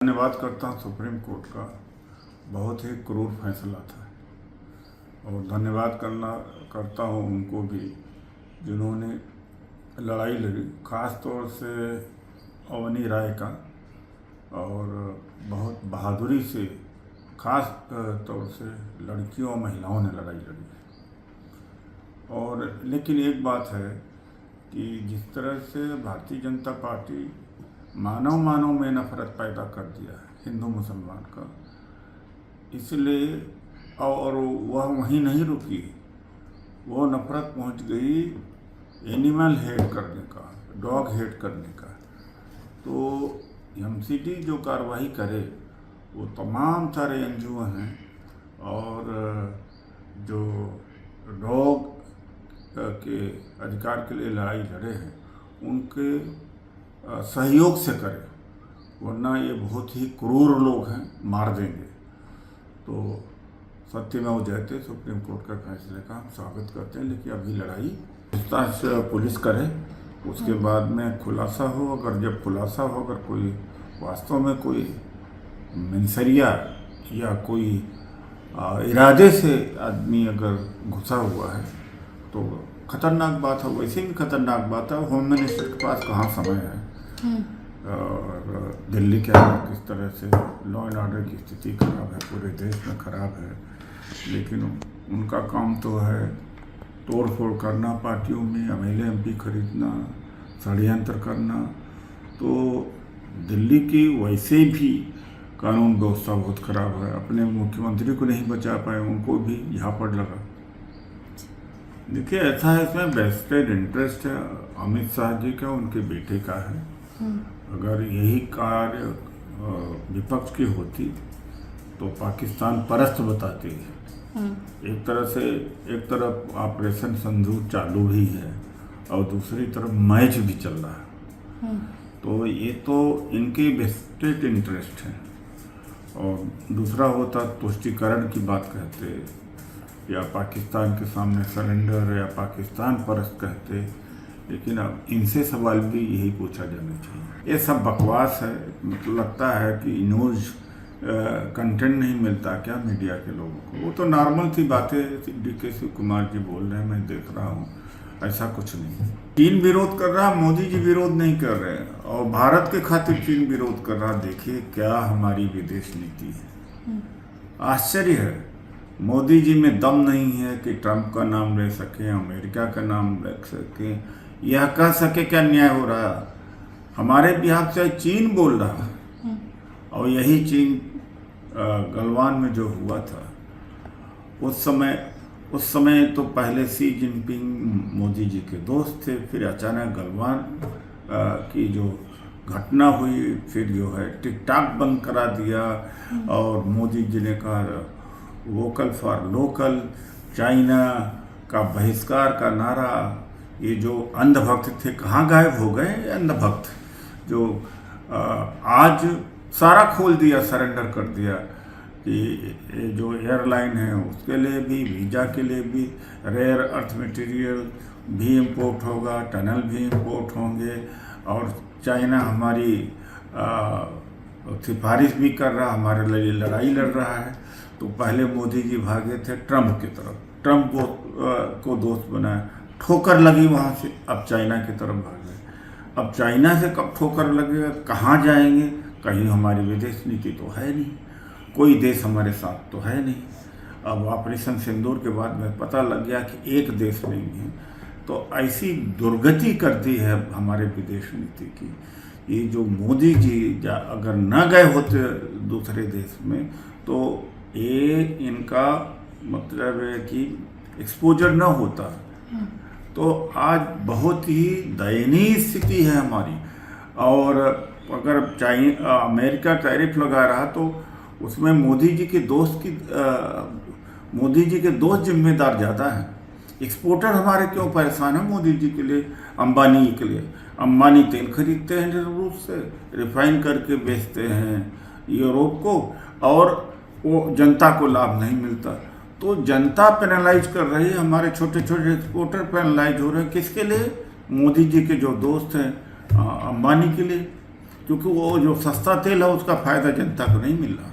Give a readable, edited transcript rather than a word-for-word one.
धन्यवाद करता हूँ सुप्रीम कोर्ट का। बहुत ही क्रूर फैसला था और धन्यवाद करता हूँ उनको भी जिन्होंने लड़ाई लड़ी, ख़ास तौर से अवनी राय का। और बहुत बहादुरी से ख़ास तौर से लड़कियों और महिलाओं ने लड़ाई लड़ी। और लेकिन एक बात है कि जिस तरह से भारतीय जनता पार्टी मानव में नफरत पैदा कर दिया है हिंदू मुसलमान का, इसलिए और वह वहीं नहीं रुकी, वो नफरत पहुंच गई एनिमल हेट करने का, डॉग हेट करने का। तो एमसीडी जो कार्रवाई करे वो तमाम सारे एनजीओ हैं और जो डॉग के अधिकार के लिए लड़ाई लड़े हैं उनके सहयोग से करें, वरना ये बहुत ही क्रूर लोग हैं, मार देंगे। तो सत्यमेव जयते, सुप्रीम कोर्ट का फैसले का हम स्वागत करते हैं। लेकिन अभी लड़ाई पूछताछ पुलिस करे, उसके बाद में खुलासा हो। अगर जब खुलासा हो, अगर कोई वास्तव में कोई मनसरिया या कोई इरादे से आदमी अगर घुसा हुआ है तो खतरनाक बात है। वैसे भी खतरनाक बात है। होम मिनिस्टर के पास कहाँ समय है। और दिल्ली के अंदर किस तरह से लॉ एंड ऑर्डर की स्थिति खराब है, पूरे देश में खराब है, लेकिन उनका काम तो है तोड़ फोड़ करना, पार्टियों में एमएलए एमपी खरीदना, षड्यंत्र करना। तो दिल्ली की वैसे भी कानून व्यवस्था बहुत खराब है। अपने मुख्यमंत्री को नहीं बचा पाए, उनको भी झापड़ लगा। देखिए, ऐसा है, इसमें वेस्टेड इंटरेस्ट है अमित शाह जी का, उनके बेटे का है। अगर यही कार्य विपक्ष की होती तो पाकिस्तान परस्त बताती है। एक तरफ ऑपरेशन सिंदूर चालू ही है और दूसरी तरफ मैच भी चल रहा है। तो ये तो इनके वेस्टेड इंटरेस्ट है। और दूसरा होता तुष्टीकरण की बात कहते, या पाकिस्तान के सामने सरेंडर, या पाकिस्तान परस्त कहते। लेकिन अब इनसे सवाल भी यही पूछा जाना चाहिए। ये सब बकवास है। मतलब लगता है कि न्यूज़ कंटेंट नहीं मिलता क्या मीडिया के लोगों को। वो तो नॉर्मल सी बातें डीके शिव कुमार जी बोल रहे हैं, मैं देख रहा हूँ। ऐसा कुछ नहीं। चीन विरोध कर रहा, मोदी जी विरोध नहीं कर रहे हैं। और भारत के खातिर चीन विरोध कर रहा। देखिए क्या हमारी विदेश नीति है। आश्चर्य है, मोदी जी में दम नहीं है कि ट्रंप का नाम ले सकें, अमेरिका का नाम ले सकें, यह कह सके क्या न्याय हो रहा। हमारे बिहार से चीन बोल रहा। और यही चीन गलवान में जो हुआ था उस समय तो पहले सी जिनपिंग मोदी जी के दोस्त थे। फिर अचानक गलवान की जो घटना हुई, फिर जो है टिकटॉक बंद करा दिया। और मोदी जी ने कहा वोकल फॉर लोकल, चाइना का बहिष्कार का नारा। ये जो अंधभक्त थे कहाँ गायब हो गए। अंधभक्त जो आज सारा खोल दिया, सरेंडर कर दिया कि जो एयरलाइन है उसके लिए भी, वीज़ा के लिए भी, रेयर अर्थ मटेरियल भी इंपोर्ट होगा, टनल भी इंपोर्ट होंगे। और चाइना हमारी सिफारिश भी कर रहा, हमारे लिए लड़ाई लड़ रहा है। तो पहले मोदी जी भागे थे ट्रंप की तरफ, ट्रंप को दोस्त बनाया, ठोकर लगी वहाँ से, अब चाइना की तरफ भाग गए। अब चाइना से कब ठोकर लगेगा, कहाँ जाएंगे। कहीं हमारी विदेश नीति तो है नहीं, कोई देश हमारे साथ तो है नहीं। अब ऑपरेशन सिंदूर के बाद में पता लग गया कि एक देश नहीं है। तो ऐसी दुर्गति कर दी है हमारे विदेश नीति की। ये जो मोदी जी अगर न गए होते दूसरे देश में तो ये इनका मतलब है कि एक्सपोजर न होता। तो आज बहुत ही दयनीय स्थिति है हमारी। और अगर अमेरिका टैरिफ लगा रहा तो उसमें मोदी जी के दोस्त जिम्मेदार ज़्यादा हैं। एक्सपोर्टर हमारे क्यों परेशान है मोदी जी के लिए, अंबानी के लिए। अंबानी तेल खरीदते हैं रूस से, रिफाइन करके बेचते हैं यूरोप को, और वो जनता को लाभ नहीं मिलता। तो जनता पेनलाइज कर रही है, हमारे छोटे छोटे एक्सपोर्टर पेनलाइज हो रहे हैं। किसके लिए? मोदी जी के जो दोस्त हैं अंबानी के लिए। क्योंकि वो जो सस्ता तेल है उसका फायदा जनता को नहीं मिल रहा।